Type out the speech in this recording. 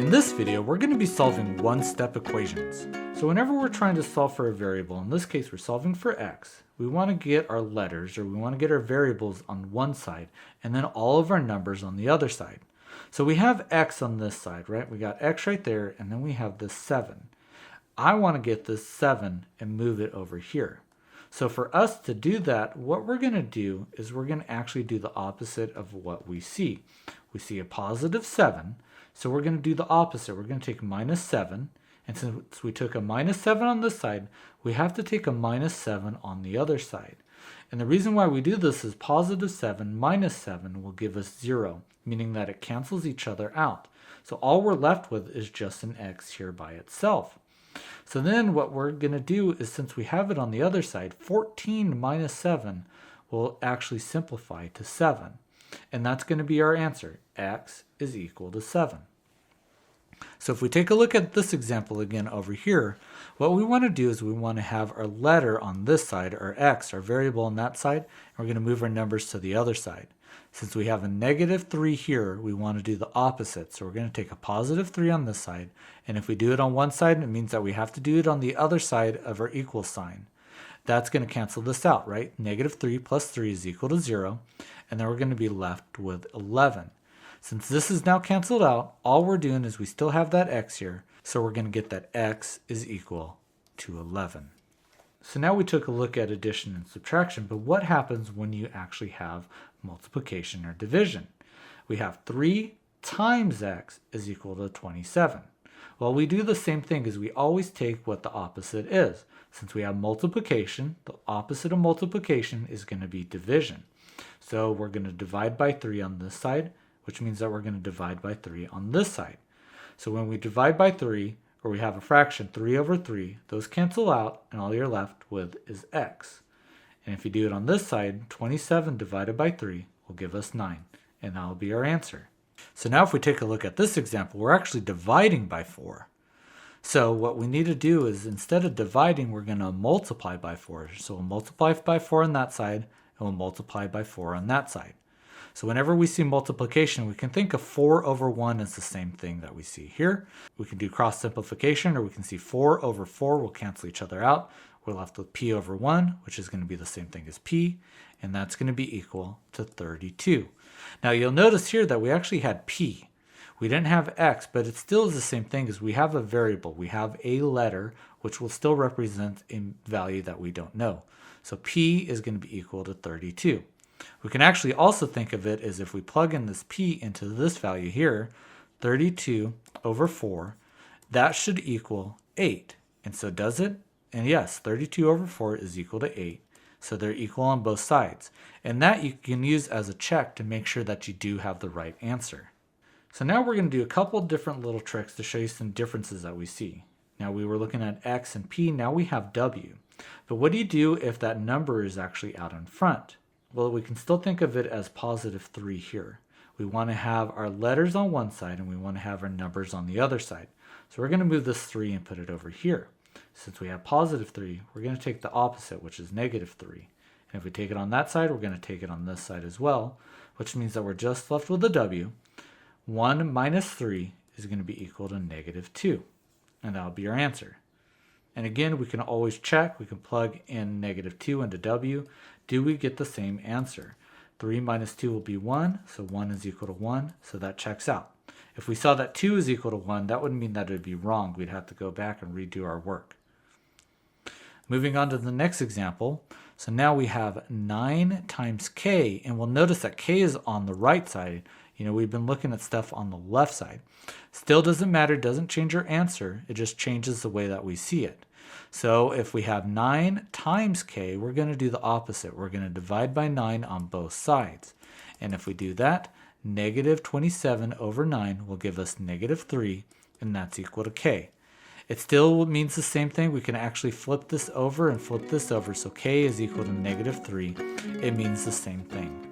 In this video, we're going to be solving one-step equations. So whenever we're trying to solve for a variable, in this case we're solving for x, we want to get our letters, or we want to get our variables on one side, and then all of our numbers on the other side. So we have x on this side, right? We got x right there, and then we have this 7. I want to get this 7 and move it over here. So for us to do that, what we're going to do is we're going to actually do the opposite of what we see. We see a positive 7, so we're going to do the opposite. We're going to take minus 7, and since we took a minus 7 on this side, we have to take a minus 7 on the other side. And the reason why we do this is positive 7 minus 7 will give us 0, meaning that it cancels each other out. So all we're left with is just an x here by itself. So then what we're going to do is, since we have it on the other side, 14 minus 7 will actually simplify to 7. And that's going to be our answer. X is equal to 7. So if we take a look at this example again over here, what we want to do is we want to have our letter on this side, our x, our variable on that side, and we're going to move our numbers to the other side. Since we have a negative 3 here, we want to do the opposite. So we're going to take a positive 3 on this side, and if we do it on one side, it means that we have to do it on the other side of our equal sign. That's going to cancel this out, right? Negative 3 plus 3 is equal to 0, and then we're going to be left with 11. Since this is now canceled out, all we're doing is we still have that x here, so we're going to get that x is equal to 11. So now we took a look at addition and subtraction, but what happens when you actually have multiplication or division? We have 3 times x is equal to 27. Well, we do the same thing as we always take what the opposite is. Since we have multiplication, the opposite of multiplication is going to be division. So we're going to divide by 3 on this side, which means that we're going to divide by 3 on this side. So when we divide by 3, or we have a fraction 3 over 3, those cancel out, and all you're left with is x. And if you do it on this side, 27 divided by 3 will give us 9, and that will be our answer. So now if we take a look at this example, we're actually dividing by 4. So what we need to do is, instead of dividing, we're going to multiply by 4. So we'll multiply by 4 on that side, and we'll multiply by 4 on that side. So whenever we see multiplication, we can think of 4 over 1 as the same thing that we see here. We can do cross simplification, or we can see 4 over 4 will cancel each other out. We're left with p over 1, which is going to be the same thing as p, and that's going to be equal to 32. Now you'll notice here that we actually had p. We didn't have x, but it still is the same thing as we have a variable. We have a letter, which will still represent a value that we don't know. So p is going to be equal to 32. We can actually also think of it as if we plug in this p into this value here, 32 over 4, that should equal 8. And so does it? And yes, 32 over 4 is equal to 8. So they're equal on both sides. And that you can use as a check to make sure that you do have the right answer. So now we're going to do a couple different little tricks to show you some differences that we see. Now we were looking at x and p, now we have w. But what do you do if that number is actually out in front? Well, we can still think of it as positive 3 here. We want to have our letters on one side, and we want to have our numbers on the other side. So we're going to move this 3 and put it over here. Since we have positive 3, we're going to take the opposite, which is negative 3. And if we take it on that side, we're going to take it on this side as well, which means that we're just left with a w. 1 minus 3 is going to be equal to negative 2. And that'll be our answer. And again, we can always check. We can plug in negative 2 into w. Do we get the same answer? 3 minus 2 will be 1, so 1 is equal to 1, so that checks out. If we saw that 2 is equal to 1, that would mean that it would be wrong. We'd have to go back and redo our work. Moving on to the next example. So now we have 9 times k, and we'll notice that k is on the right side. You know, we've been looking at stuff on the left side. Still doesn't matter, doesn't change our answer. It just changes the way that we see it. So if we have 9 times k, we're going to do the opposite. We're going to divide by 9 on both sides. And if we do that, negative 27 over 9 will give us negative 3, and that's equal to k. It still means the same thing. We can actually flip this over and flip this over. So k is equal to negative 3. It means the same thing.